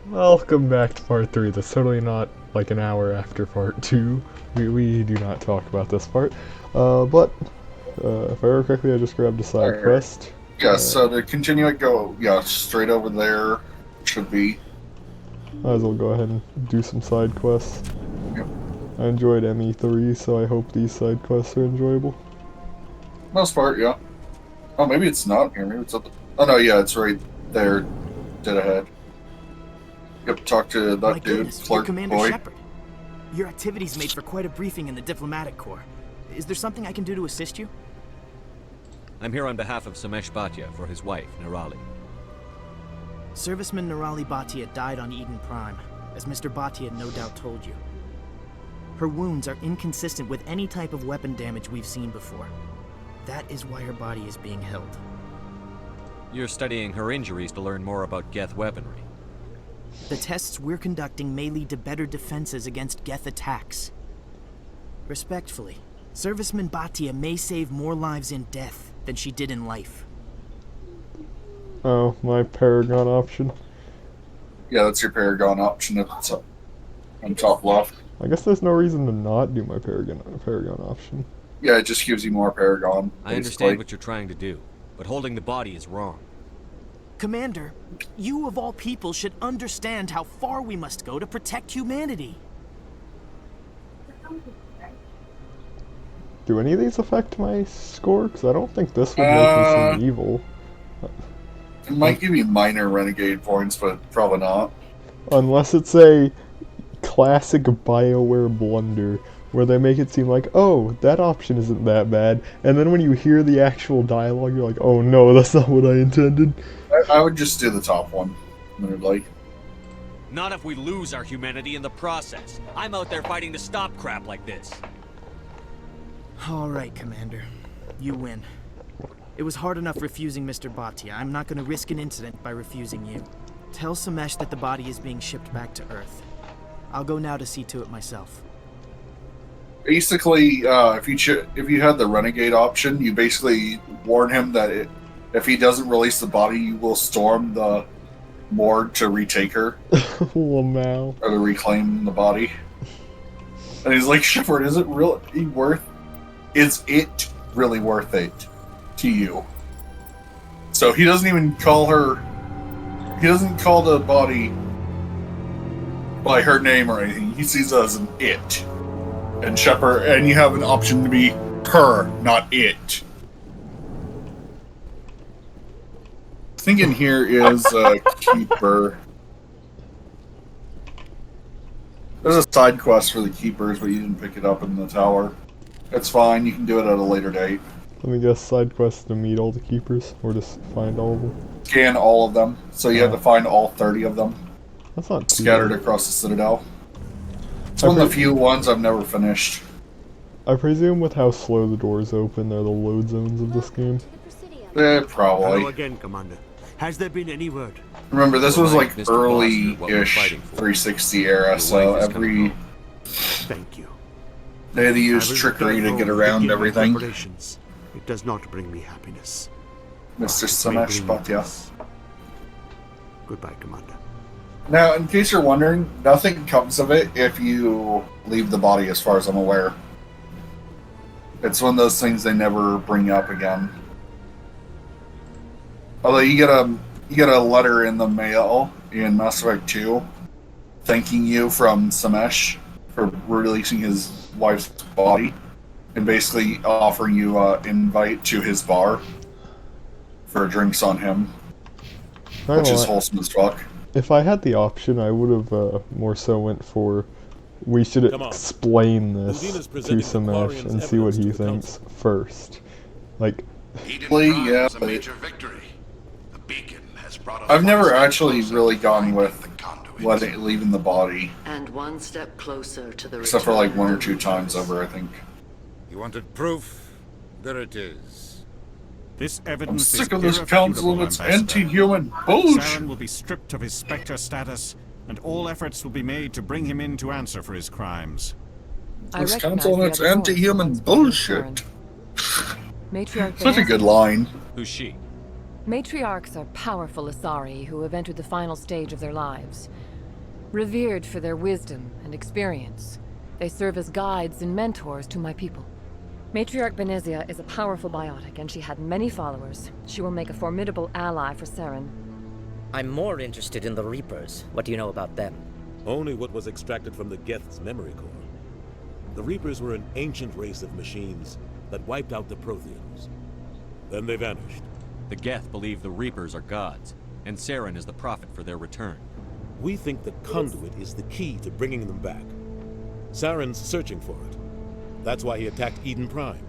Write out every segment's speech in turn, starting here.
Welcome back to part 3. That's totally not like an hour after part 2. We do not talk about this part. But if I remember correctly, I just grabbed a side quest. Yeah, so to continue it, go, straight over there should be. Might as well go ahead and do some side quests. Yep. I enjoyed ME3, so I hope these side quests are enjoyable. Most part, yeah. Oh, maybe it's not here. Maybe it's up. Oh, no, yeah, it's right there. Dead ahead. Yep, talk to that My dude, goodness, Flirt you're Commander Boy. Shepard. Your activities made for quite a briefing in the Diplomatic Corps. Is there something I can do to assist you? I'm here on behalf of Samesh Bhatia for his wife, Nirali. Serviceman Nirali Bhatia died on Eden Prime, as Mr. Bhatia no doubt told you. Her wounds are inconsistent with any type of weapon damage we've seen before. That is why her body is being held. You're studying her injuries to learn more about Geth weaponry. The tests we're conducting may lead to better defenses against Geth attacks. Respectfully, Serviceman Bhatia may save more lives in death than she did in life. Oh, my Paragon option. Yeah, that's your Paragon option if it's up on top left. I guess there's no reason to not do my Paragon option. Yeah, it just gives you more Paragon. I understand what you're trying to do, but holding the body is wrong. Commander, you of all people should understand how far we must go to protect humanity. Do any of these affect my score? Because I don't think this would make me seem evil. It might give you minor Renegade points, but probably not. Unless it's a classic BioWare blunder, where they make it seem like, oh, that option isn't that bad, and then when you hear the actual dialogue, you're like, oh no, that's not what I intended. I would just do the top one. Like, Not if we lose our humanity in the process. I'm out there fighting to stop crap like this. All right, Commander. You win. It was hard enough refusing Mr. Bhatia. I'm not going to risk an incident by refusing you. Tell Samesh that the body is being shipped back to Earth. I'll go now to see to it myself. basically, if you had the Renegade option, you basically warn him that if he doesn't release the body, you will storm the morgue to retake her. Lamau. Or to reclaim the body. And he's like, Shepard, is it really worth... Is it really worth it to you? So he doesn't even call her... He doesn't call the body by her name or anything. He sees it as an it. And Shepard... And you have an option to be her, not it. Thinking here is a keeper. There's a side quest for the keepers, but you didn't pick it up in the tower. It's fine, you can do it at a later date. Let me guess, side quest to meet all the keepers, or just find all of them? Scan all of them, so you have to find all 30 of them. That's not too scattered bad. across the Citadel. It's one of the few ones I've never finished. I presume with how slow the doors open, they're the load zones of this game. Probably. Hello again, Commander. Has there been any word? Remember, this was like Mr. Boss, what we're early-ish fighting for. 360 era, Your so wife is coming every... home. Thank you. They had to I use will trickery to return get home around begin my everything. preparations. It does not bring me happiness. Mr. It may Samesh bring Bhatia. peace. Goodbye, Commander. Now, in case you're wondering, nothing comes of it if you leave the body, as far as I'm aware. It's one of those things they never bring up again. Although you get a letter in the mail in Mass Effect 2 thanking you from Samesh for releasing his wife's body and basically offering you an invite to his bar for drinks on him, Not which gonna is lie, wholesome as fuck. if I had the option, I would have more so went for, we should Come on. explain this Udina's to presenting the Samesh Quarian's and see what evidence he to the thinks first. Like, Eden Well, Prime yeah, is a but- major victory. The beacon has brought us I've never one step actually closer really to gone finding with the conduit. leaving the body, And one step closer to the except for like return one or of two the times Reapers. over, I think. You wanted proof? There it is. This I'm evidence sick is of this council and irrefutable, its Ambassador. anti-human bullshit. Saren will be stripped of his Spectre status, and all efforts will be made to bring him in to answer for his crimes. This council and its anti-human bullshit. Matriarch Such a good line. Who's she? Matriarchs are powerful Asari who have entered the final stage of their lives. Revered for their wisdom and experience, they serve as guides and mentors to my people. Matriarch Benezia is a powerful biotic, and she had many followers. She will make a formidable ally for Saren. I'm more interested in the Reapers. What do you know about them? Only what was extracted from the Geth's memory core. The Reapers were an ancient race of machines that wiped out the Protheans. Then they vanished. The Geth believe the Reapers are gods, and Saren is the prophet for their return. We think the Conduit is the key to bringing them back. Saren's searching for it. That's why he attacked Eden Prime.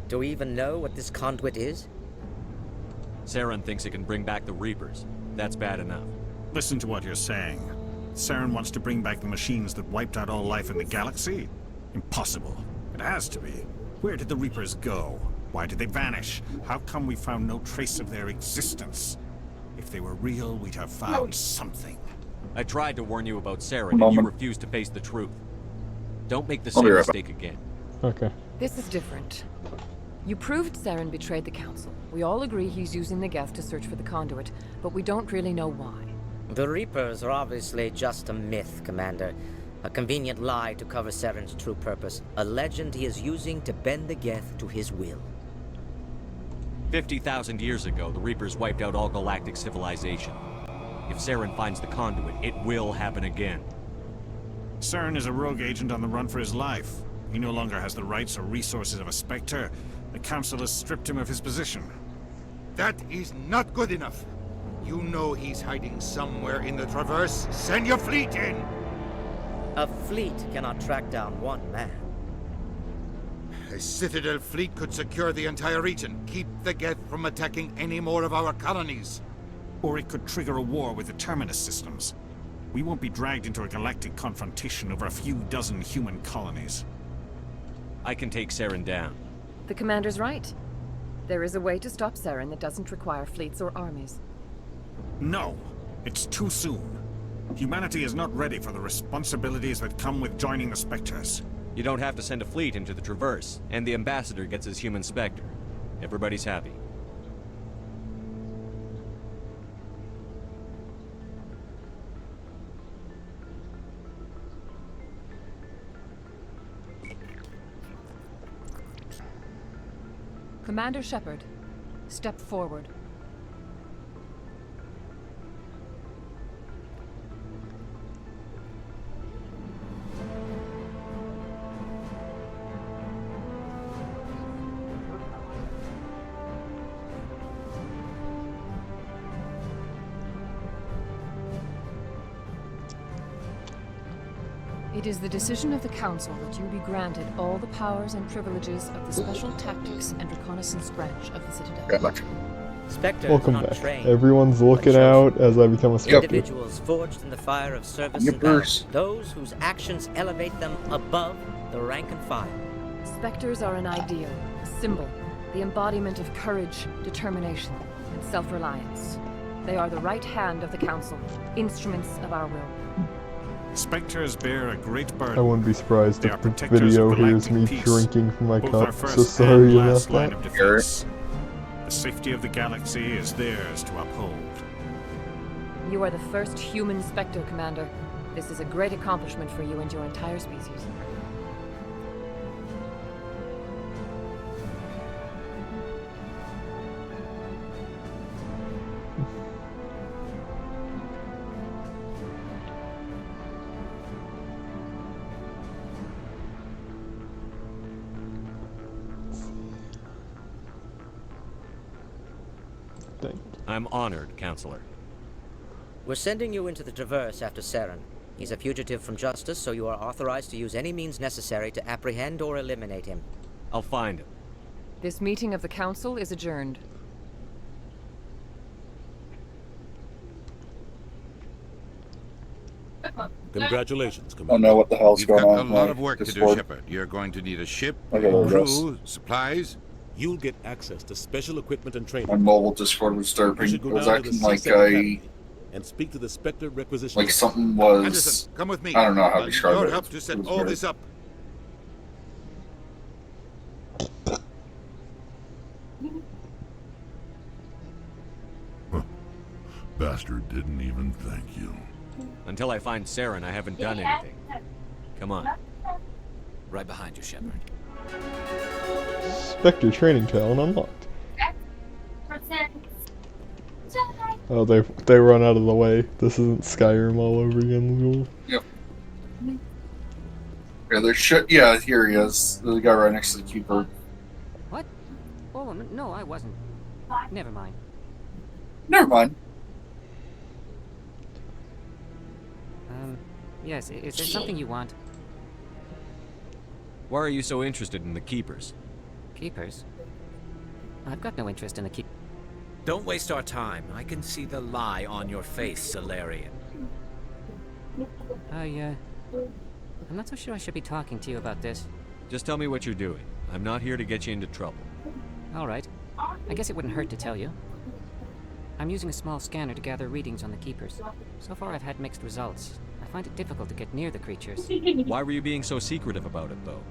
Do we even know what this conduit is? Saren thinks it can bring back the Reapers. That's bad enough. Listen to what you're saying. Saren wants to bring back the machines that wiped out all life in the galaxy? Impossible. It has to be. Where did the Reapers go? Why did they vanish? How come we found no trace of their existence? If they were real, we'd have found something. I tried to warn you about Saren, and you refused to face the truth. Don't make the same mistake again. Okay. This is different. You proved Saren betrayed the Council. We all agree he's using the Geth to search for the conduit, but we don't really know why. The Reapers are obviously just a myth, Commander. A convenient lie to cover Saren's true purpose. A legend he is using to bend the Geth to his will. 50,000 years ago, the Reapers wiped out all galactic civilization. If Saren finds the conduit, it will happen again. Saren is a rogue agent on the run for his life. He no longer has the rights or resources of a Spectre. The Council has stripped him of his position. That is not good enough. You know he's hiding somewhere in the Traverse. Send your fleet in! A fleet cannot track down one man. A Citadel fleet could secure the entire region. Keep the Geth from attacking any more of our colonies. Or it could trigger a war with the Terminus systems. We won't be dragged into a galactic confrontation over a few dozen human colonies. I can take Saren down. The Commander's right. There is a way to stop Saren that doesn't require fleets or armies. No, it's too soon. Humanity is not ready for the responsibilities that come with joining the Spectres. You don't have to send a fleet into the Traverse, and the Ambassador gets his human Spectre. Everybody's happy. Commander Shepard, step forward. It is the decision of the Council that you be granted all the powers and privileges of the Special Tactics and Reconnaissance branch of the Citadel. Spectres Welcome are not back. trained, Everyone's looking but out as I become a Spectre. individuals forged in the fire of service and valor. Those whose actions elevate them above the rank and file. Spectres are an ideal, a symbol, the embodiment of courage, determination, and self-reliance. They are the right hand of the Council, instruments of our will. Spectres bear a great burden. I wouldn't be surprised They if are the protectors video of hears galactic me peace, drinking from my both our cup. first So sorry and about last line that. of defense. The safety of the galaxy is theirs to uphold. You are the first human Spectre, Commander. This is a great accomplishment for you and your entire species. I'm honored, Counselor. We're sending you into the Traverse after Saren. He's a fugitive from justice, so you are authorized to use any means necessary to apprehend or eliminate him. I'll find him. This meeting of the Council is adjourned. Congratulations, I Commander. don't know what the hell's You've going got on. a lot with of work to do, Discord. Shepard. You're going to need a ship, Okay, well, crew, supplies. You'll get access to special equipment and training. My mobile Discord was You disturbing. should It go was down to the acting like C7 Academy and speak to the Spectre requisition. like something was. Anderson, come with me. I don't know how to I'll need describe your it. help to set It was all weird. this up. Bastard didn't even thank you. Until I find Saren, I haven't done anything. Come on. Right behind you, Shepard. Spectre training talent unlocked. Oh, they run out of the way. This isn't Skyrim all over again, Lul. Yep. Yeah, yeah, here he is. The guy right next to the keeper. What? Oh, no, I wasn't. Never mind. Never mind. Yes, is there something you want? Why are you so interested in the Keepers? Keepers? I've got no interest in the keep. Don't waste our time. I can see the lie on your face, Salarian. I'm not so sure I should be talking to you about this. Just tell me what you're doing. I'm not here to get you into trouble. All right. I guess it wouldn't hurt to tell you. I'm using a small scanner to gather readings on the Keepers. So far I've had mixed results. I find it difficult to get near the creatures. Why were you being so secretive about it, though?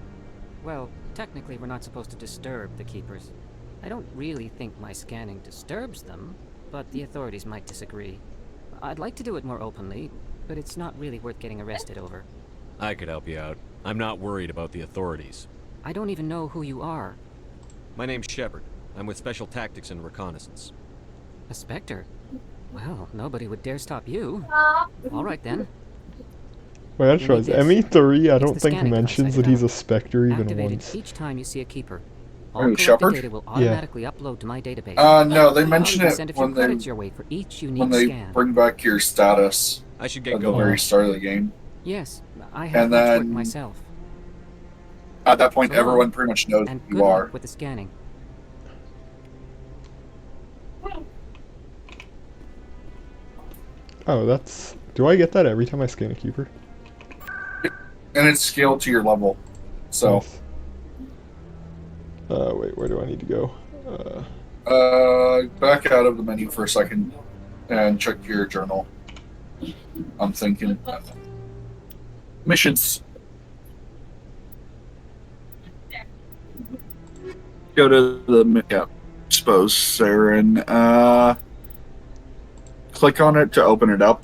Well, technically we're not supposed to disturb the Keepers. I don't really think my scanning disturbs them, but the authorities might disagree. I'd like to do it more openly, but it's not really worth getting arrested over. I could help you out. I'm not worried about the authorities. I don't even know who you are. My name's Shepard. I'm with Special Tactics and Reconnaissance. A Spectre? Well, nobody would dare stop you. All right then. Wait, I just realized ME3, I don't think scanning mentions that he's a Spectre even Activated once. each time you see a Keeper. Oh, All collected Shepard? data will automatically upload to my database. No, they mention I'll it send a few when credits your way for each unique when they scan. bring back your status. I should get at going. the very start of the game. Yes, I have And much work then- myself. At that point, So long, everyone pretty much knows and who good you luck are. with the scanning. Oh, that's... Do I get that every time I scan a Keeper? And it's scaled to your level. So, Nice. Wait, where do I need to go? back out of the menu for a second and check your journal. I'm thinking missions. Go to the expose Saren. Click on it to open it up.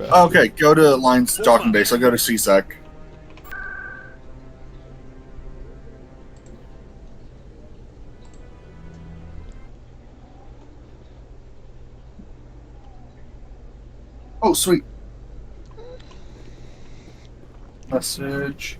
Okay, go to Alliance Docking Base. I'll go to CSEC. Oh, sweet. Message.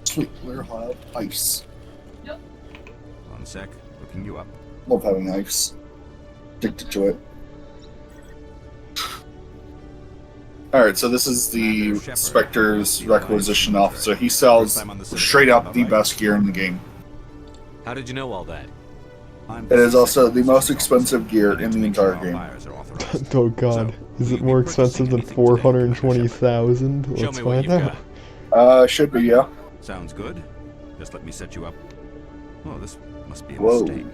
Sweet, we'll have ice. One sec, looking you up. Love having ice. Addicted to it. Alright, so this is the Spectre's requisition officer. He sells straight up the best gear in the game. How did you know all that? It is also the most expensive gear in the entire game. Oh god, is it more expensive than 420,000? Let's find out. Should be, yeah. Sounds good. Just let me set you up. Oh, this must be a Whoa. mistake.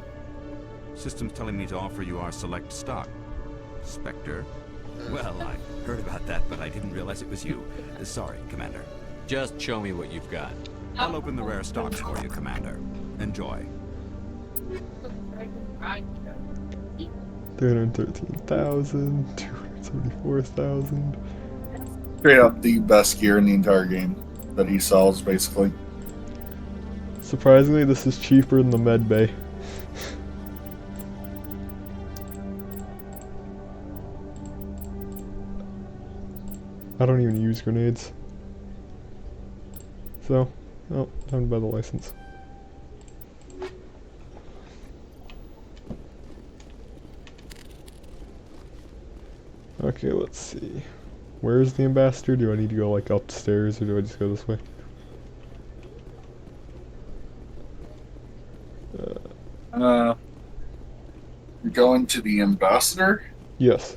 System's telling me to offer you our select stock. Spectre? Well, I heard about that, but I didn't realize it was you. Sorry, Commander. Just show me what you've got. I'll open the rare stocks for you, Commander. Enjoy. 313,000, 274,000. Straight up the best gear in the entire game that he sells, basically. Surprisingly, this is cheaper than the med bay. I don't even use grenades. So, oh, time to buy the license. Okay, let's see. Where's the ambassador? Do I need to go like upstairs or do I just go this way? You're going to the ambassador? Yes.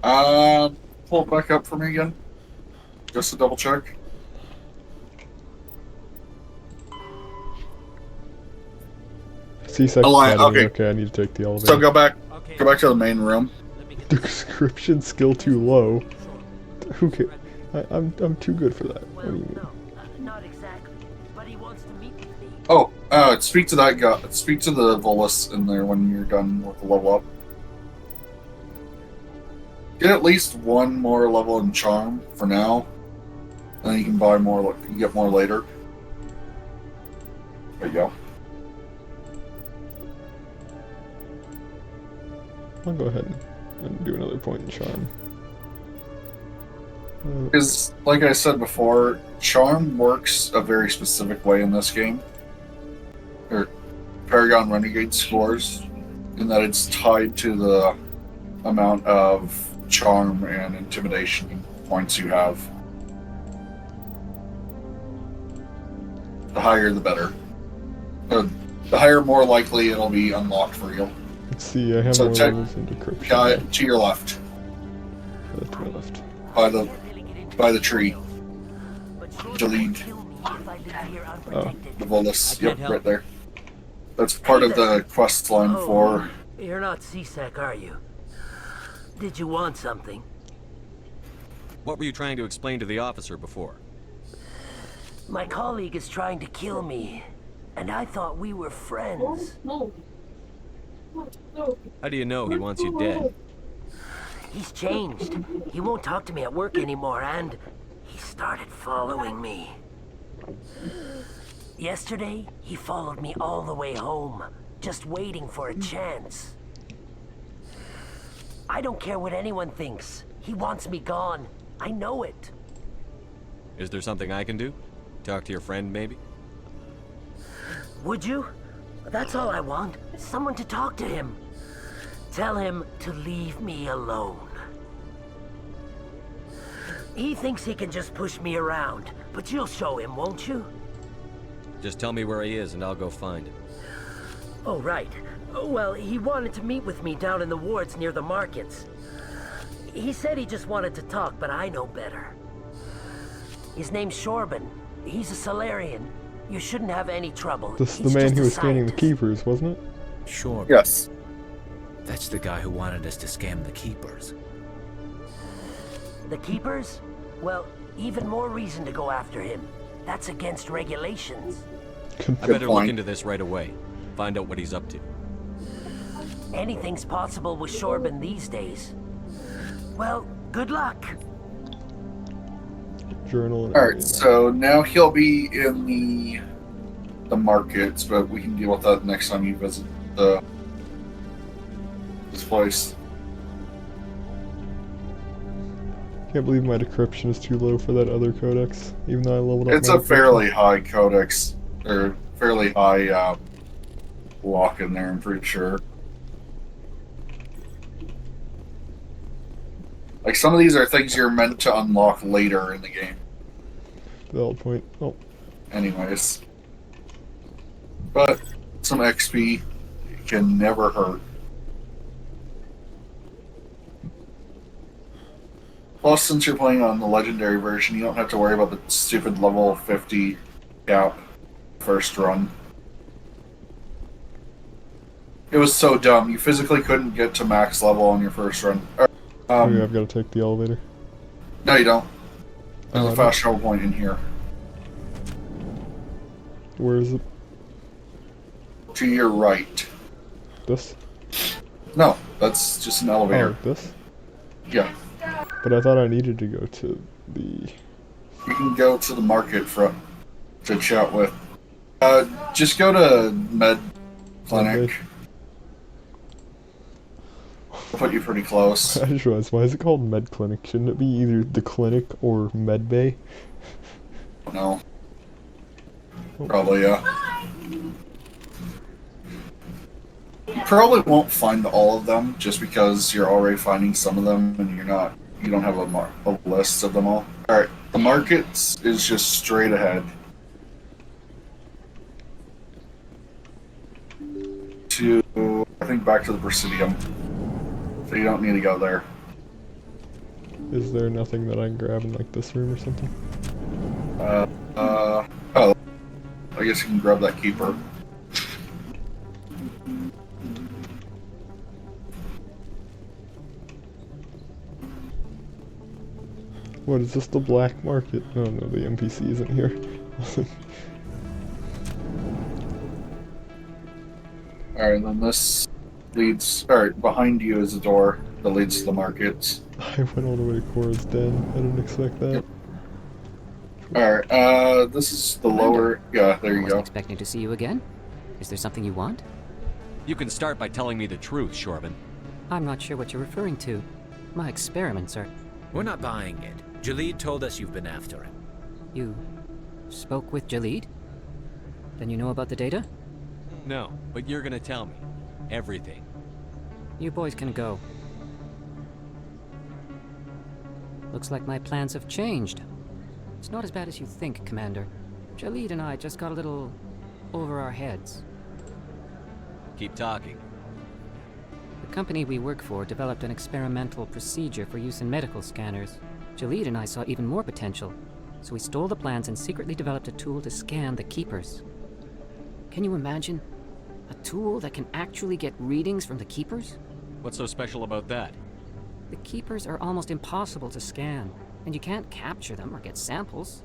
Pull it back up for me again. Just to double check. C-section. Okay, I need to take the elevator. So go back to the main room. Description skill too low. Who cares? I'm too good for that. What do you mean? Not exactly, but he wants to meet with me. Oh, speak to that guy. Speak to the Volus in there when you're done with the level up. Get at least one more level in charm for now, and then you can buy more. You can get more later. There you go. I'll go ahead and do another point in charm. Because, like I said before, charm works a very specific way in this game. Or Paragon Renegade scores, in that it's tied to the amount of charm and intimidation points you have. The higher, the better. The higher, more likely it'll be unlocked for you. Let's see, I have more levels in decryption. Guy to your left. To my left. By the tree. To lead. Oh. The Volus. Yep, right there. That's part of the quest line for... You're not C-Sec, are you? Did you want something? What were you trying to explain to the officer before? My colleague is trying to kill me, and I thought we were friends. How do you know he wants you dead? He's changed. He won't talk to me at work anymore, and he started following me. Yesterday, he followed me all the way home, just waiting for a chance. I don't care what anyone thinks. He wants me gone. I know it. Is there something I can do? Talk to your friend, maybe? Would you? That's all I want. Someone to talk to him. Tell him to leave me alone. He thinks he can just push me around, but you'll show him, won't you? Just tell me where he is and I'll go find him. Oh, right. Well, he wanted to meet with me down in the wards near the markets. He said he just wanted to talk, but I know better. His name's Shorban. He's a Solarian. You shouldn't have any trouble. This is the man who was scanning the Keepers, wasn't it? Sure. Yes. That's the guy who wanted us to scam the Keepers. The Keepers? Well, even more reason to go after him. That's against regulations. I better look into this right away. Find out what he's up to. Anything's possible with Shorban these days. Well, good luck. Journal. Alright, so now he'll be in the markets, but we can deal with that next time you visit this place. Can't believe my decryption is too low for that other codex, even though I leveled up. It's a fairly high codex, or fairly high block in there, I'm pretty sure. Like, some of these are things you're meant to unlock later in the game. Valid point. Oh. Anyways. But some XP can never hurt. Plus, since you're playing on the legendary version, you don't have to worry about the stupid level 50 cap first run. It was so dumb. You physically couldn't get to max level on your first run. Okay, I've got to take the elevator. No, you don't. There's a fast travel point in here. Where is it? To your right. This? No, that's just an elevator. Oh, this? Yeah. But I thought I needed to go to the... You can go to the market to chat with. Just go to Med Clinic. I'll put you pretty close. I just realized, why is it called Med Clinic? Shouldn't it be either the clinic or Med Bay? No. Probably, yeah. You probably won't find all of them just because you're already finding some of them and you don't have a list of them all. Alright, the markets is just straight ahead. To, I think, back to the Presidium. So you don't need to go there. Is there nothing that I can grab in, like, this room or something? Oh. I guess you can grab that keeper. What, is this the black market? Oh no, the NPC isn't here. Alright, then this leads... Alright, behind you is a door that leads to the markets. I went all the way to Cora's den. I didn't expect that. Alright, this is the lower... Yeah, there you I wasn't go. expecting to see you again. Is there something you want? You can start by telling me the truth, Shorban. I'm not sure what you're referring to. My experiments are... We're not buying it. Jalid told us you've been after him. You spoke with Jalid? Then you know about the data? No, but you're gonna tell me. Everything. You boys can go. Looks like my plans have changed. It's not as bad as you think, Commander. Jalid and I just got a little over our heads. Keep talking. The company we work for developed an experimental procedure for use in medical scanners. Jalid and I saw even more potential, so we stole the plans and secretly developed a tool to scan the Keepers. Can you imagine? A tool that can actually get readings from the Keepers? What's so special about that? The Keepers are almost impossible to scan, and you can't capture them or get samples.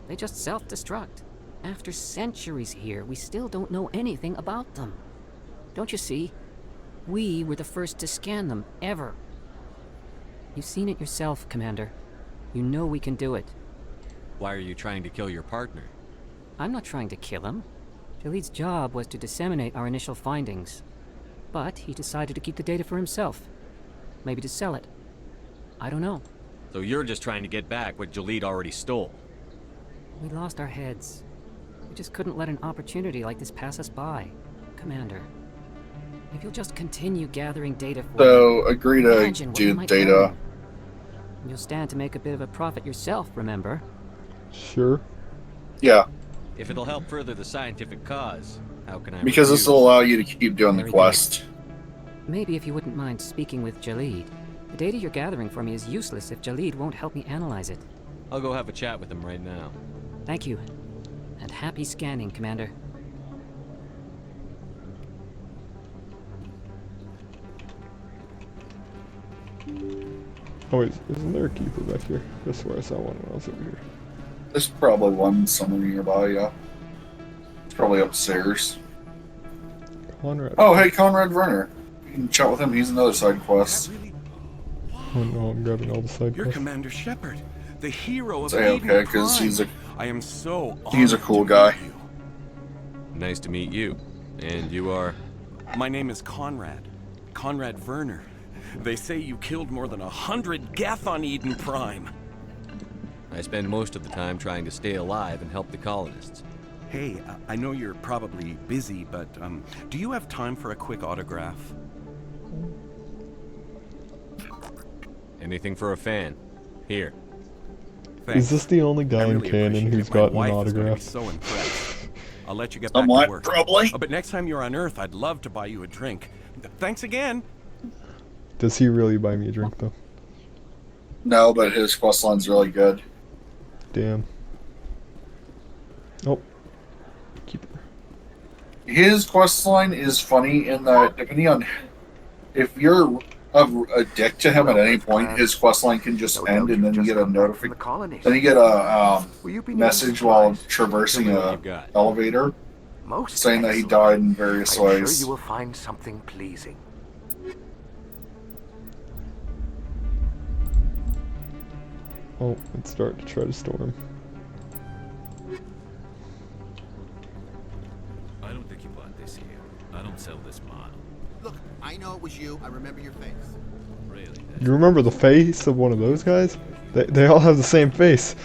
They just self-destruct. After centuries here, we still don't know anything about them. Don't you see? We were the first to scan them, ever. You've seen it yourself, Commander. You know we can do it. Why are you trying to kill your partner? I'm not trying to kill him. Jalid's job was to disseminate our initial findings. But he decided to keep the data for himself. Maybe to sell it. I don't know. So you're just trying to get back what Jalid already stole? We lost our heads. We just couldn't let an opportunity like this pass us by. Commander, if you'll just continue gathering data for So, me, agree to imagine what you do might data. learn. And you'll stand to make a bit of a profit yourself, remember? Sure. Yeah, If it'll help further the scientific cause, how can I because this refuse? will allow you to keep doing the Very quest. Maybe if you wouldn't mind speaking with Jalid. The data you're gathering for me is useless if Jalid won't help me analyze it. I'll go have a chat with him right now. Thank you. And happy scanning, Commander. Oh wait, isn't there a keeper back here? I swear I saw one when I was over here. There's probably one somewhere nearby, yeah. It's probably upstairs. Conrad. Oh, hey, Conrad Werner. You can chat with him, he's another side quest. Oh no, I'm grabbing all the side You're quests. Commander Shepard, the hero of Say Eden okay, because Prime. he's a I am so he's a honored cool to guy. meet you. Nice to meet you. And you are? My name is Conrad. Conrad Werner. They say you killed more than 100 Geth on Eden Prime. I spend most of the time trying to stay alive and help the colonists. Hey, I know you're probably busy, but do you have time for a quick autograph? Anything for a fan. Here. Is this the only guy I in really canon appreciate who's it. My gotten an wife is gonna be autograph? so impressed. I'll let you get back Somewhat, to work. probably. But next time you're on Earth, I'd love to buy you a drink. Thanks again. Does he really buy me a drink though? No, but his quest line's really good. Damn. Oh. Keeper. His quest line is funny in that depending on if you're a dick to him at any point, his quest line can just end, and then you get a notification. Then you get a message while traversing a elevator saying that he died in various I'm ways. sure you will find something pleasing. Oh, it's starting to try to storm. I don't think you bought this here. I don't sell this model. Look, I know it was you. I remember your face. Really? You remember the face of one of those guys? They all have the same face.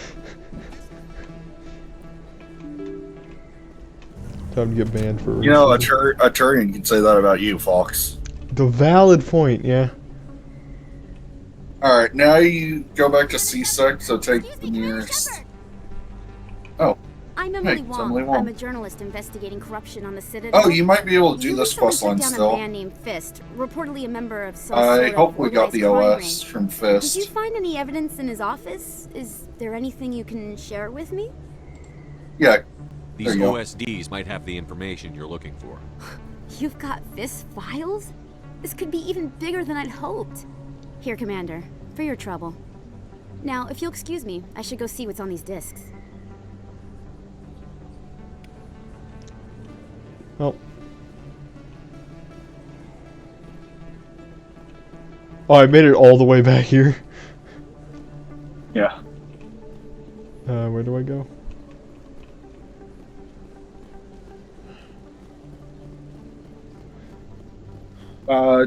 Time to get banned for. You know, a Turian can say that about you, Fox. The valid point, yeah. Alright, now you go back to C6, so take the nearest. Oh. I'm Hey, Emily it's Wong. Emily Wong. I'm a journalist investigating corruption on the Citadel. Oh, you might be able to do this quest line took down still. a man named Fist, reportedly a member of some I sort hope of we got the organized crime OS ring. from Did Fist. you find any evidence in his office? Is there anything you can share with me? Yeah. These There you go. OSDs might have the information you're looking for. You've got Fist files? This could be even bigger than I'd hoped. Here, Commander, for your trouble. Now, if you'll excuse me, I should go see what's on these discs. Oh. Oh, I made it all the way back here. Yeah. Where do I go?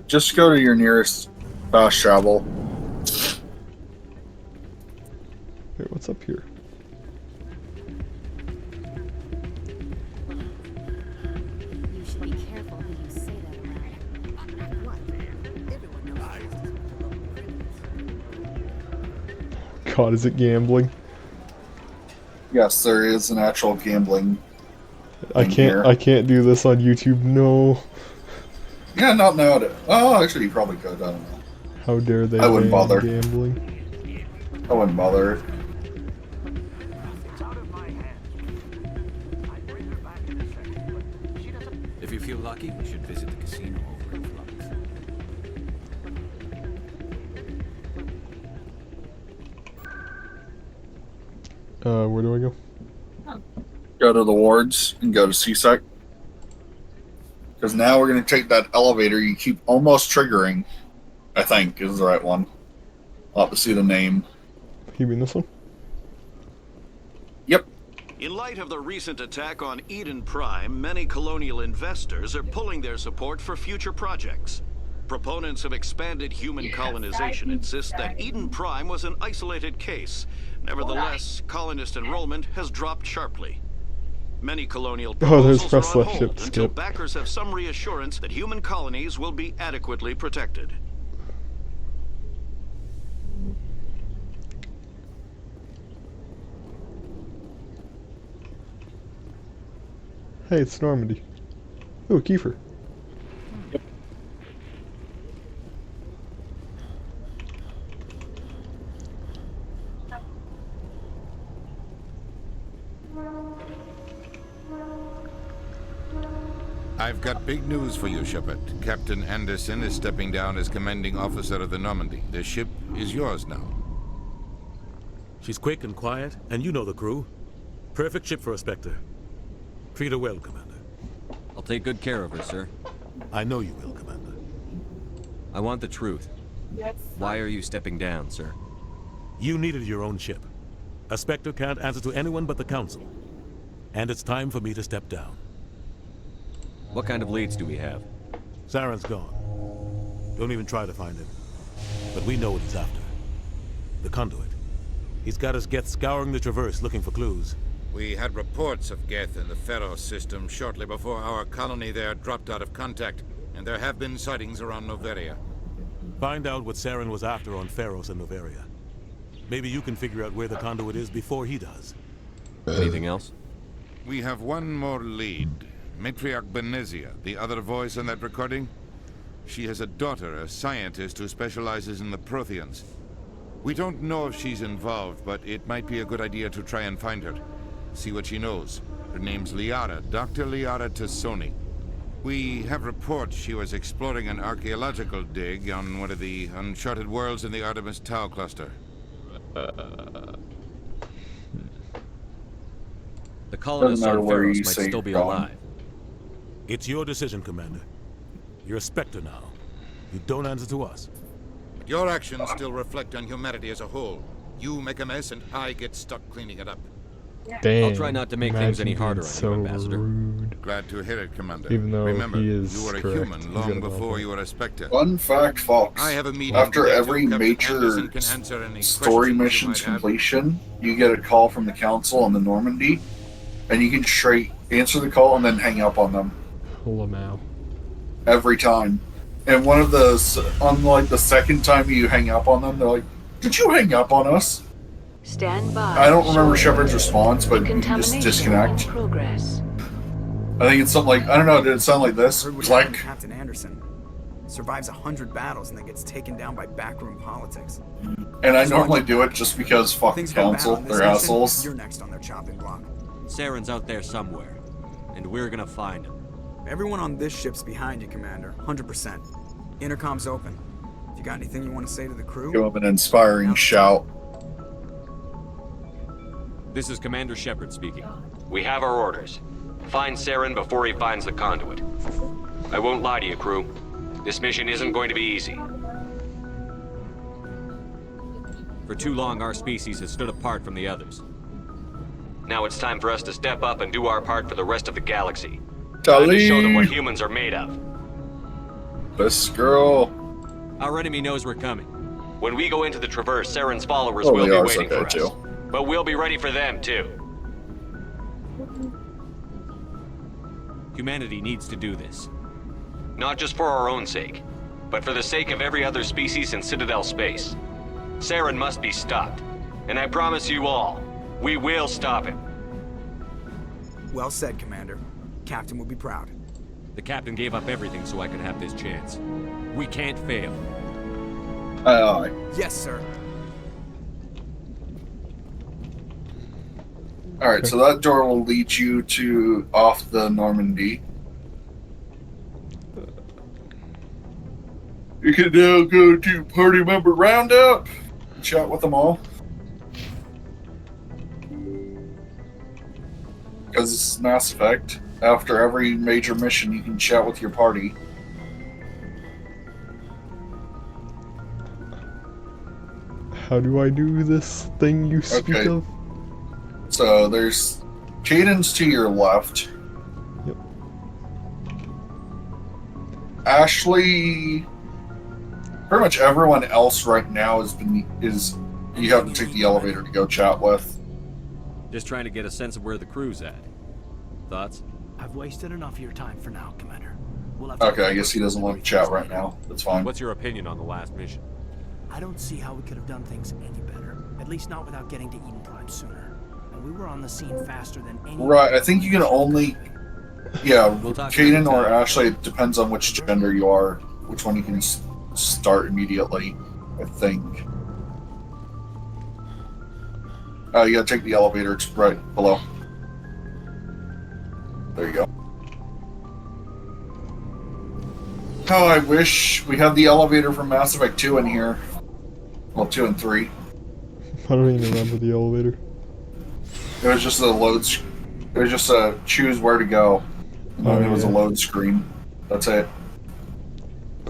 Just go to your nearest fast travel. Wait, what's up here? You should be careful who you say that around. What? Everyone knows. God, is it gambling? Yes, there is an actual gambling. I can't do this on YouTube. No. Yeah, not nowadays. Oh, actually, you probably could. I don't know. How dare they? I wouldn't ban bother. Gambling. I wouldn't bother. If you feel lucky, you should visit the casino over in Flux. Where do I go? Go to the wards and go to CSEC. Because now we're going to take that elevator you keep almost triggering, I think, is the right one. I'll have to see the name. You mean this one? Yep. In light of the recent attack on Eden Prime, many colonial investors are pulling their support for future projects. Proponents of expanded human colonization insist that Eden Prime was an isolated case. Nevertheless, colonist enrollment has dropped sharply. Many colonial there's proposals press are on left hold shift until skip. backers have some reassurance that human colonies will be adequately protected. Hey, it's Normandy. Oh, Kiefer. I've got big news for you, Shepard. Captain Anderson is stepping down as commanding officer of the Normandy. The ship is yours now. She's quick and quiet, and you know the crew. Perfect ship for a Spectre. Treat her well, Commander. I'll take good care of her, sir. I know you will, Commander. I want the truth. Why are you stepping down, sir? You needed your own ship. A Spectre can't answer to anyone but the Council. And it's time for me to step down. What kind of leads do we have? Saren's gone. Don't even try to find him. But we know what he's after. The Conduit. He's got us Geth scouring the Traverse looking for clues. We had reports of Geth in the Pharos system shortly before our colony there dropped out of contact, and there have been sightings around Noveria. Find out what Saren was after on Pharos and Noveria. Maybe you can figure out where the Conduit is before he does. Anything else? We have one more lead. Matriarch Benezia, the other voice on that recording. She has a daughter, a scientist who specializes in the Protheans. We don't know if she's involved, but it might be a good idea to try and find her. See what she knows. Her name's Liara, Dr. Liara Tassoni. We have reports she was exploring an archaeological dig on one of the uncharted worlds in the Artemis Tau cluster. The colonists on Pharos might still be alive. It's your decision, Commander. You're a Spectre now. You don't answer to us. But your actions still reflect on humanity as a whole. You make a mess and I get stuck cleaning it up. Dang, I'll try not to make things any harder on so you, Ambassador. Rude. Glad to hear it, Commander. Even though remember, he is you were a correct. human He's long got a before lot. you were a Spectre. Fun fact, Fox. I have a meeting After today, every Captain major Anderson can answer any story questions you mission's might have. completion, you get a call from the Council on the Normandy, and you can straight answer the call and then hang up on them. Lamau. Every time. And one of the, unlike the second time you hang up on them, they're like, "Did you hang up on us?" Stand by. I don't remember Shepard's response, but you can just Contamination disconnect. in progress. I think it's something like, I don't know, did it sound like this? Heard what It's happened like, to Captain Anderson. Survives 100 battles and then gets taken down by backroom politics. and I normally do it just because fuck the Things go bad Council, on this they're mission, assholes. You're next on their chopping block. Saren's out there somewhere, and we're gonna find him. Everyone on this ship's behind you, Commander. 100%. Intercom's open. If you got anything you want to say to the crew? Give him an inspiring shout. This is Commander Shepard speaking. We have our orders. Find Saren before he finds the conduit. I won't lie to you, crew. This mission isn't going to be easy. For too long, our species has stood apart from the others. Now it's time for us to step up and do our part for the rest of the galaxy. Time to show them what humans are made of. Best girl. Our enemy knows we're coming. When we go into the Traverse, Saren's followers will be waiting for us. But we'll be ready for them, too. Humanity needs to do this. Not just for our own sake, but for the sake of every other species in Citadel space. Saren must be stopped. And I promise you all, we will stop him. Well said, Commander. Captain will be proud. The captain gave up everything so I could have this chance. We can't fail. Aye, aye. Yes, sir. Alright, so that door will lead you to off the Normandy. You can now go to party member roundup. Chat with them all. Because this is Mass Effect. After every major mission, you can chat with your party. How do I do this thing you speak Okay. of? So there's Cadence to your left. Yep. Ashley. Pretty much everyone else right now is you have to take the elevator to go chat with. Just trying to get a sense of where the crew's at. Thoughts? I've wasted enough of your time for now, Commander. We'll have to Okay, I guess he doesn't want to chat right now. That's fine. What's your opinion on the last mission? I don't see how we could have done things any better. At least not without getting to Eden Prime sooner. And we were on the scene faster than any. Right, I think you can only. Yeah, We'll talk Caden another or time. Ashley, it depends on which gender you are, which one you can start immediately, I think. You gotta take the elevator, it's right below. There you go. Oh, I wish we had the elevator from Mass Effect 2 in here. Well, 2 and 3. I don't even remember the elevator. It was just a load. It was just a choose where to go. And then it was a load screen. That's it.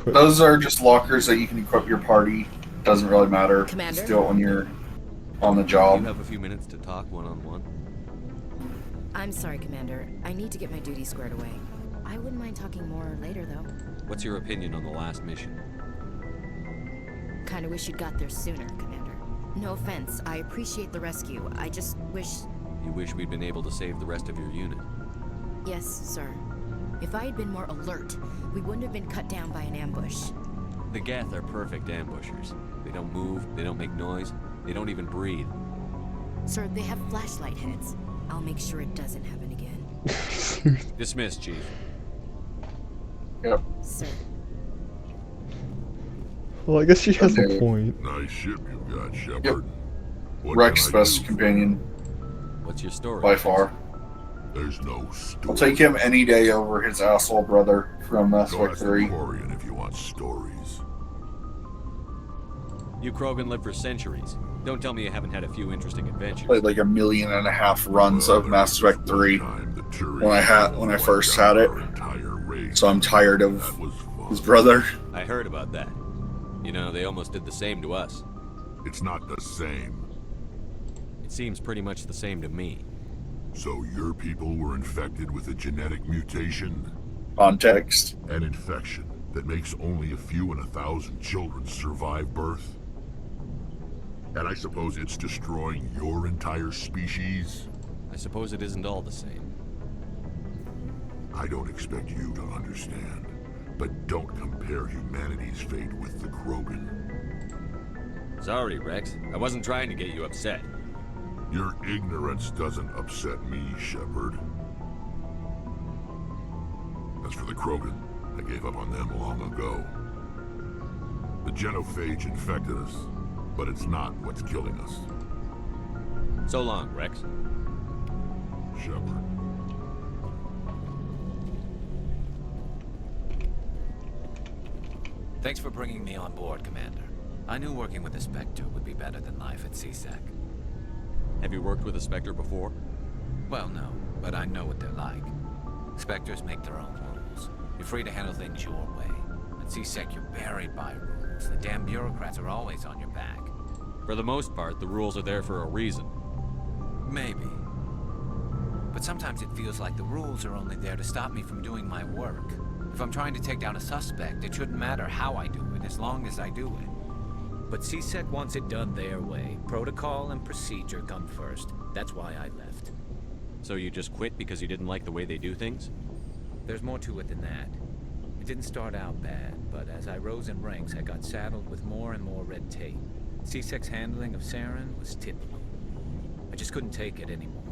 Those are just lockers that you can equip your party. Doesn't really matter. Commander? Just do it when you're on the You job. have a few minutes to talk one-on-one. I'm sorry, Commander. I need to get my duties squared away. I wouldn't mind talking more later, though. What's your opinion on the last mission? Kinda wish you'd got there sooner, Commander. No offense, I appreciate the rescue. I just wish... You wish we'd been able to save the rest of your unit. Yes, sir. If I had been more alert, we wouldn't have been cut down by an ambush. The Geth are perfect ambushers. They don't move, they don't make noise, they don't even breathe. Sir, they have flashlight heads. I'll make sure it doesn't happen again. Dismissed, Chief. Yep. Sir. Well, I guess she has a point. Nice ship you got, Shepard. Yep. What Rex can I best do? companion. What's your story? By far. There's no story. I'll take him any day over his asshole brother from Mass Go Effect ask 3. Corian if you want stories. You Krogan lived for centuries. Don't tell me you haven't had a few interesting adventures. Played like 1.5 million runs of Mass Effect 3 when I first had it. So I'm tired of his brother. I heard about that. You know, they almost did the same to us. It's not the same. It seems pretty much the same to me. So your people were infected with a genetic mutation? Context. An infection that makes only a few in 1,000 children survive birth? And I suppose it's destroying your entire species? I suppose it isn't all the same. I don't expect you to understand, but don't compare humanity's fate with the Krogan. Sorry, Rex. I wasn't trying to get you upset. Your ignorance doesn't upset me, Shepard. As for the Krogan, I gave up on them long ago. The genophage infected us, but it's not what's killing us. So long, Rex. Shepard. Thanks for bringing me on board, Commander. I knew working with the Spectre would be better than life at CSEC. Have you worked with a Spectre before? Well, no, but I know what they're like. Spectres make their own rules. You're free to handle things your way. At C-Sec, you're buried by rules. The damn bureaucrats are always on your back. For the most part, the rules are there for a reason. Maybe. But sometimes it feels like the rules are only there to stop me from doing my work. If I'm trying to take down a suspect, it shouldn't matter how I do it, as long as I do it. But C-Sec wants it done their way. Protocol and procedure come first. That's why I left. So you just quit because you didn't like the way they do things? There's more to it than that. It didn't start out bad, but as I rose in ranks, I got saddled with more and more red tape. C-Sec's handling of Saren was typical. I just couldn't take it anymore.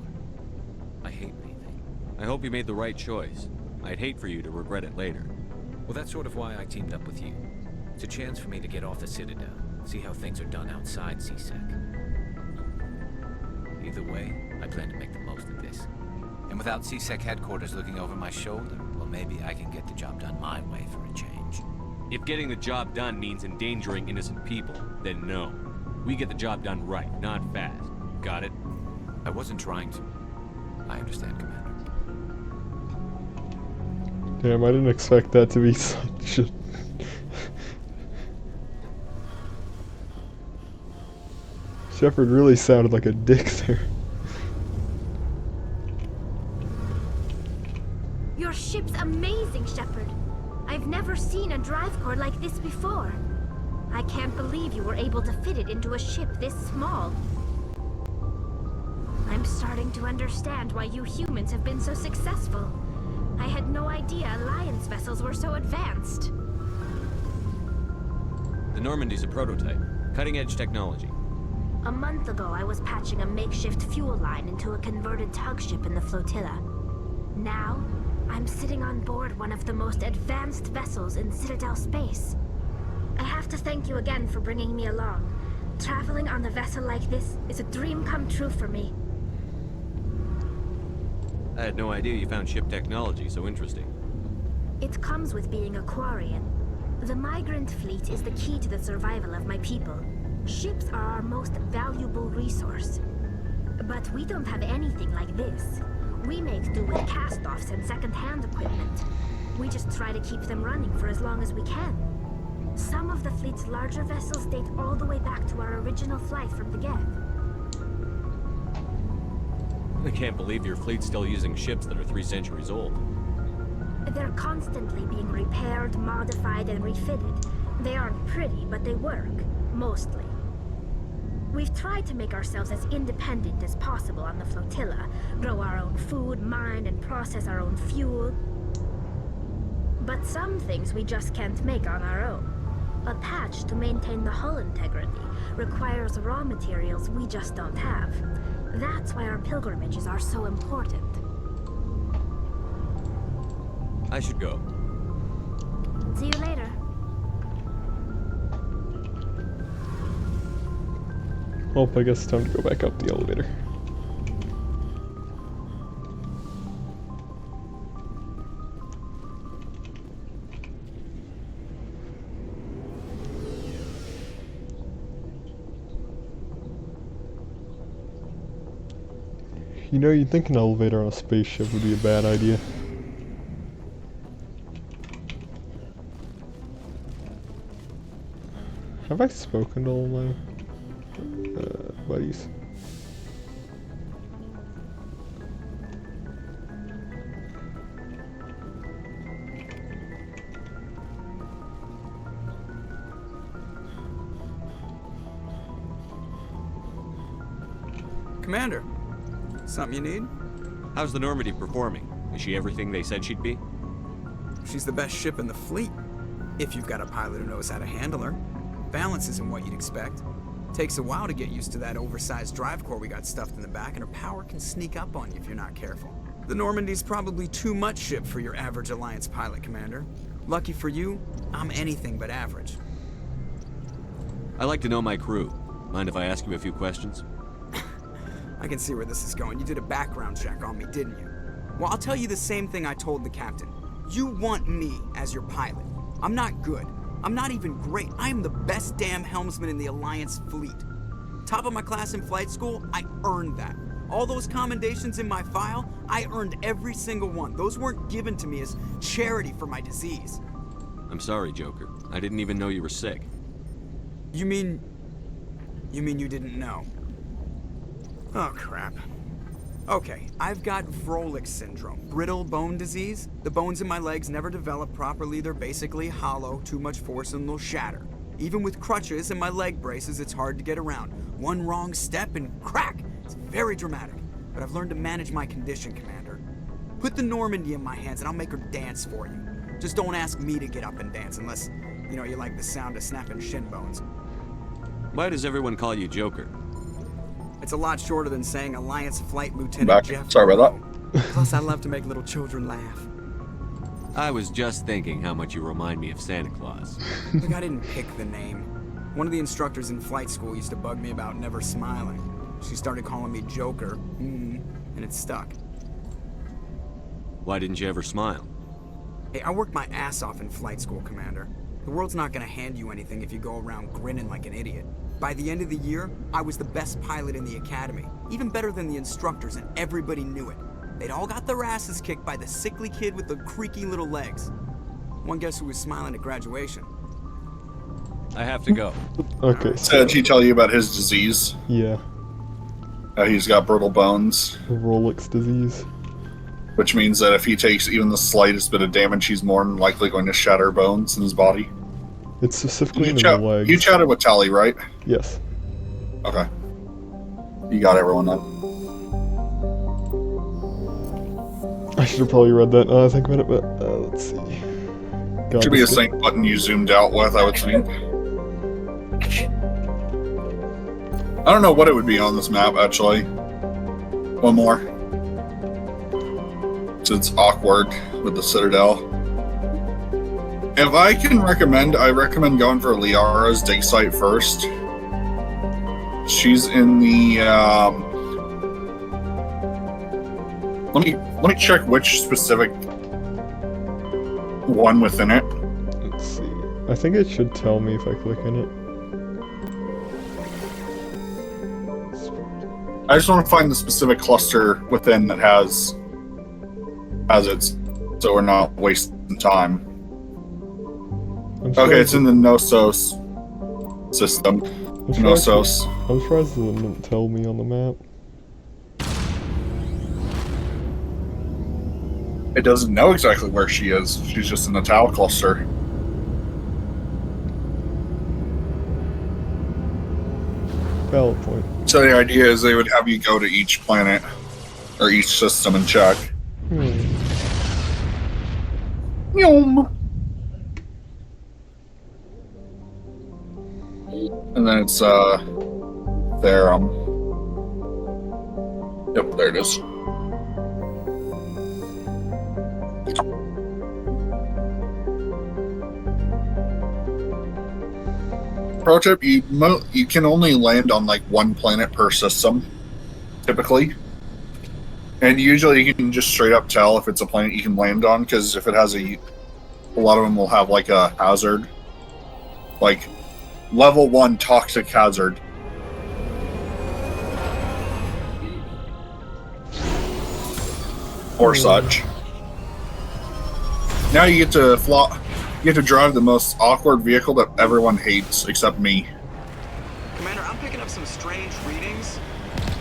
I hate leaving. I hope you made the right choice. I'd hate for you to regret it later. Well, that's sort of why I teamed up with you. It's a chance for me to get off the Citadel, see how things are done outside C-Sec. Either way, I plan to make the most of this. And without C-Sec headquarters looking over my shoulder, well, maybe I can get the job done my way for a change. If getting the job done means endangering innocent people, then no. We get the job done right, not fast. Got it? I wasn't trying to. I understand, Commander. Damn, I didn't expect that to be such a... Shepard really sounded like a dick there. Your ship's amazing, Shepard. I've never seen a drive core like this before. I can't believe you were able to fit it into a ship this small. I'm starting to understand why you humans have been so successful. I had no idea Alliance vessels were so advanced. The Normandy's a prototype. Cutting-edge technology. A month ago, I was patching a makeshift fuel line into a converted tug ship in the flotilla. Now, I'm sitting on board one of the most advanced vessels in Citadel space. I have to thank you again for bringing me along. Traveling on a vessel like this is a dream come true for me. I had no idea you found ship technology so interesting. It comes with being a Quarian. The migrant fleet is the key to the survival of my people. Ships are our most valuable resource. But we don't have anything like this. We make do with cast-offs and second-hand equipment. We just try to keep them running for as long as we can. Some of the fleet's larger vessels date all the way back to our original flight from the Geth. I can't believe your fleet's still using ships that are 3 centuries old. They're constantly being repaired, modified, and refitted. They aren't pretty, but they work. Mostly. We've tried to make ourselves as independent as possible on the flotilla, grow our own food, mine, and process our own fuel. But some things we just can't make on our own. A patch to maintain the hull integrity requires raw materials we just don't have. That's why our pilgrimages are so important. I should go. See you later. Well, I guess it's time to go back up the elevator. You know, you'd think an elevator on a spaceship would be a bad idea. Have I spoken to all my buddies? Commander, something you need? How's the Normandy performing? Is she everything they said she'd be? She's the best ship in the fleet, if you've got a pilot who knows how to handle her. Balance isn't what you'd expect. Takes a while to get used to that oversized drive core we got stuffed in the back, and her power can sneak up on you if you're not careful. The Normandy's probably too much ship for your average Alliance pilot, Commander. Lucky for you, I'm anything but average. I like to know my crew. Mind if I ask you a few questions? I can see where this is going. You did a background check on me, didn't you? Well, I'll tell you the same thing I told the captain. You want me as your pilot. I'm not good. I'm not even great. I am the best damn helmsman in the Alliance fleet. Top of my class in flight school, I earned that. All those commendations in my file, I earned every single one. Those weren't given to me as charity for my disease. I'm sorry, Joker. I didn't even know you were sick. You mean you didn't know? Oh, crap. Okay, I've got Froelich syndrome, brittle bone disease. The bones in my legs never develop properly. They're basically hollow, too much force and they'll shatter. Even with crutches and my leg braces, it's hard to get around. One wrong step and crack! It's very dramatic, but I've learned to manage my condition, Commander. Put the Normandy in my hands and I'll make her dance for you. Just don't ask me to get up and dance unless, you know, you like the sound of snapping shin bones. Why does everyone call you Joker? It's a lot shorter than saying Alliance Flight Lieutenant Jeff. Sorry about that. Plus, I love to make little children laugh. I was just thinking how much you remind me of Santa Claus. Look, I didn't pick the name. One of the instructors in flight school used to bug me about never smiling. She started calling me Joker, and it stuck. Why didn't you ever smile? Hey, I worked my ass off in flight school, Commander. The world's not gonna hand you anything if you go around grinning like an idiot. By the end of the year, I was the best pilot in the academy, even better than the instructors, and everybody knew it. They'd all got their asses kicked by the sickly kid with the creaky little legs. One guess who was smiling at graduation? I have to go. Okay. So did he tell you about his disease? Yeah. He's got brittle bones. Froelich disease. Which means that if he takes even the slightest bit of damage, he's more than likely going to shatter bones in his body. It's specifically in the legs. You chatted with Tally, right? Yes. Okay. You got everyone then. I should have probably read that now I think about it, but let's see. God, Should be a sync button you zoomed out with, I would think. I don't know what it would be on this map, actually. One more. So it's awkward with the Citadel. If I can recommend, I recommend going for Liara's dig site first. She's in the, let me check which specific one within it. Let's see. I think it should tell me if I click in it. I just want to find the specific cluster within that has it, so we're not wasting time. Okay, it's in the Knossos system. Knossos. I'm surprised it didn't tell me on the map. It doesn't know exactly where she is. She's just in the Tau cluster. Valid point. So the idea is they would have you go to each planet or each system and check. Yum. And then it's there. Yep, there it is. Pro tip: you can only land on like one planet per system, typically, and usually you can just straight up tell if it's a planet you can land on, because if it has a lot of them will have like a hazard, like level 1 toxic hazard. Or such. Now you get to drive the most awkward vehicle that everyone hates, except me. Commander, I'm picking up some strange readings.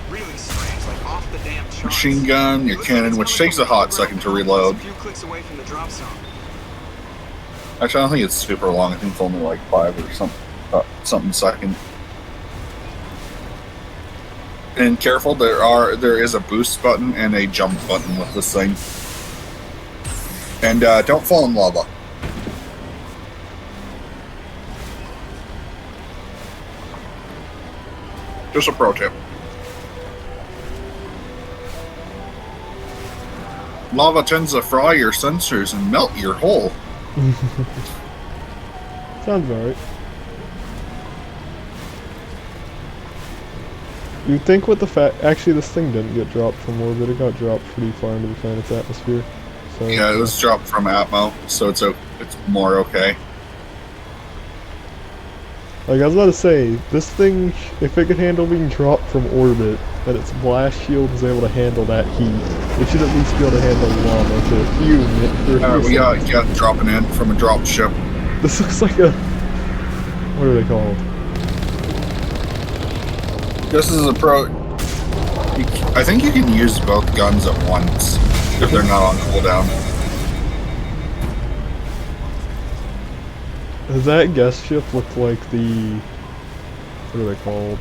Really strange, like off the damn charts. Machine gun, your cannon, which takes a hot second to reload. A few clicks away from the drop zone. Actually, I don't think it's super long. I think it's only like 5 or something second. And careful, there is a boost button and a jump button with this thing. And don't fall in lava. Just a pro tip. Lava tends to fry your sensors and melt your hull. Sounds alright. You'd think with the fact, actually this thing didn't get dropped from orbit, it got dropped pretty far into the planet's atmosphere. So yeah, it was dropped from Atmo, so it's more okay. Like, I was about to say, this thing, if it could handle being dropped from orbit, and its blast shield is able to handle that heat, it should at least be able to handle lava for a few minutes. Alright, we got dropping in from a drop ship. This looks like a... What are they called? This is a pro... I think you can use both guns at once, if they're not on cooldown. Does that guest ship look like the... What are they called?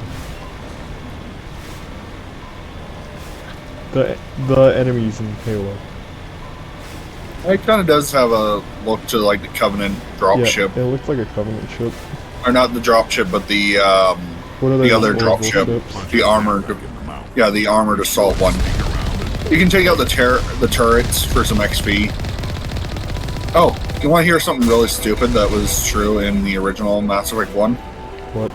The enemies in Halo. It kind of does have a look to like the Covenant drop ship. It looks like a Covenant ship. Or not the drop ship, but the other drop ship. The armored... Yeah, the armored assault one. You can take out the turrets for some XP. Oh, you want to hear something really stupid that was true in the original Mass Effect 1? What?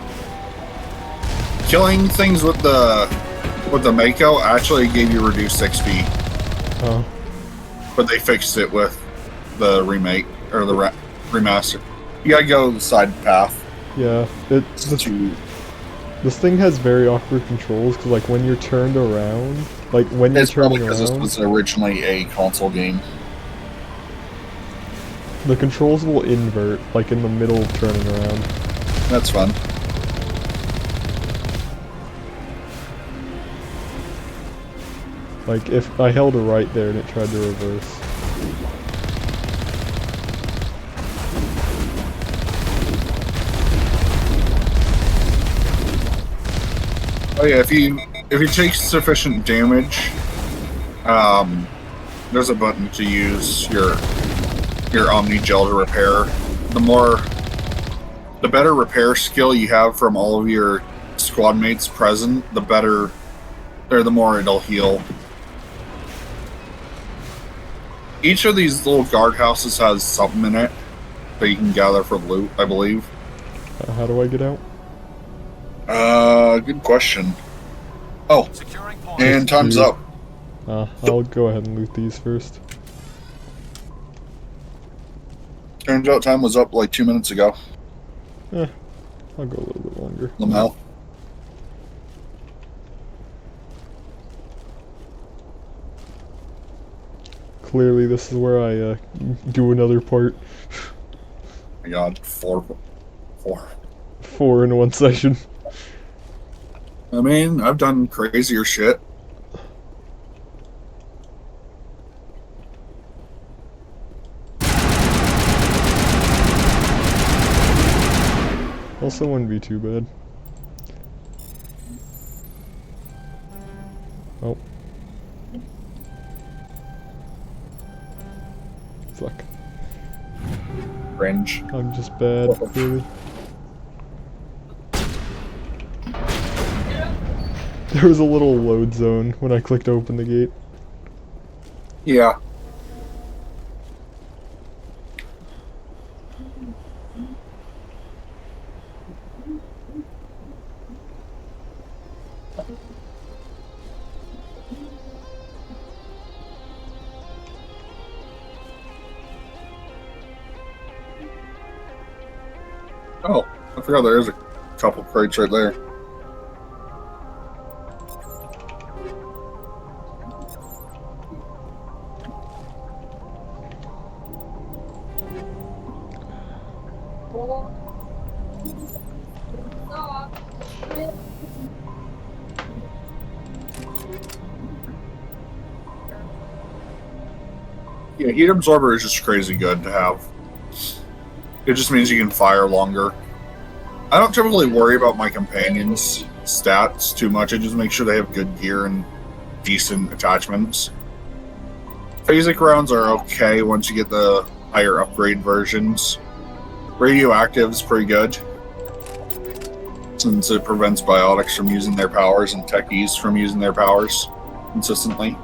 Killing things with the Mako actually gave you reduced XP. Oh. But they fixed it with the remake, or the remaster. You gotta go the side path. Yeah, this thing has very awkward controls, because like when you're turned around, like when you're turning around... It's probably because this was originally a console game. The controls will invert, like in the middle of turning around. That's fun. Like if I held a right there and it tried to reverse. Oh yeah, if you take sufficient damage, there's a button to use your Omni Gel to repair. The better repair skill you have from all of your squad mates present, the better, or the more it'll heal. Each of these little guardhouses has something in it that you can gather for loot, I believe. How do I get out? Good question. Oh, and time's up. I'll go ahead and loot these first. Turns out time was up like 2 minutes ago. I'll go a little bit longer. Lamel. Clearly this is where I do another part. Oh my god, four in one session. I mean, I've done crazier shit. Also wouldn't be too bad. Oh. Fuck. Cringe. I'm just bad, really. There was a little load zone when I clicked open the gate. Yeah. Oh, I forgot there is a couple crates right there. Yeah, heat absorber is just crazy good to have. It just means you can fire longer. I don't typically worry about my companions' stats too much. I just make sure they have good gear and decent attachments. Phasic rounds are okay once you get the higher upgrade versions. Radioactive's pretty good, since it prevents biotics from using their powers and techies from using their powers consistently.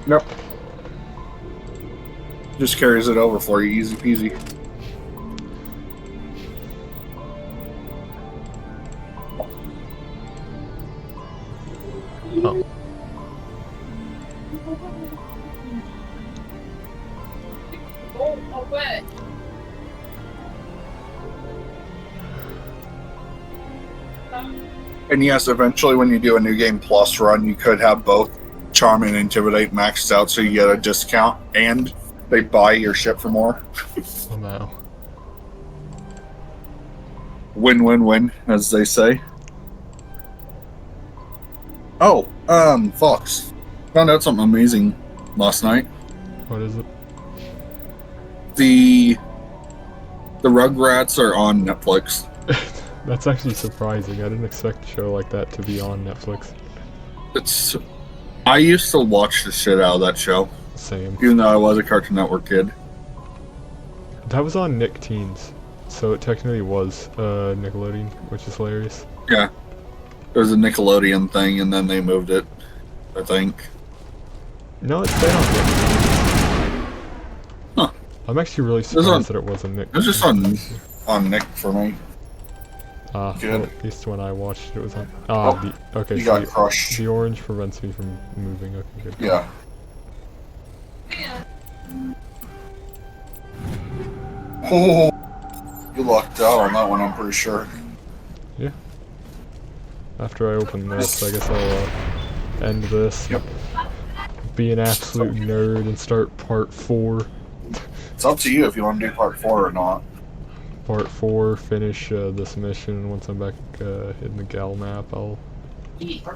Nope. Just carries it over for you, easy peasy. Oh. And yes, eventually when you do a New Game Plus run, you could have both Charm and Intimidate maxed out so you get a discount and they buy your ship for more. Oh no. Win-win-win, as they say. Oh, Fox. Found out something amazing last night. What is it? The Rugrats are on Netflix. That's actually surprising. I didn't expect a show like that to be on Netflix. I used to watch the shit out of that show. Same. Even though I was a Cartoon Network kid. That was on Nick Teens, so it technically was Nickelodeon, which is hilarious. Yeah. There was a Nickelodeon thing, and then they moved it, I think. No, it's been on Nick Teens. Huh. I'm actually really surprised that it wasn't Nick. It was just on Nick for me. Well, at least when I watched it, it was on. Okay, you so got crushed. The orange prevents me from moving. Okay, good. Yeah. Oh, you lucked out on that one, I'm pretty sure. Yeah. After I open this, I guess I'll end this. Yep. Be an absolute nerd and start part 4. It's up to you if you want to do part 4 or not. Part 4, finish this mission. Once I'm back in the Gal map, I'll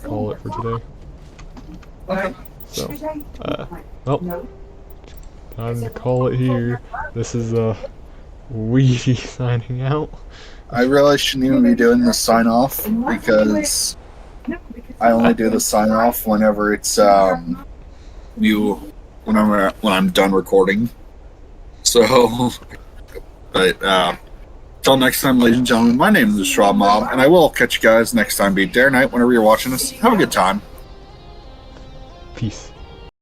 call it for today. Okay. So, well, time to call it here. This is Weedy signing out. I really shouldn't even be doing the sign off because I only do the sign off whenever it's when I'm done recording. So, but till next time, ladies and gentlemen, my name is the Schwab Mob, and I will catch you guys next time, be it day or night, whenever you're watching this. Have a good time. Peace.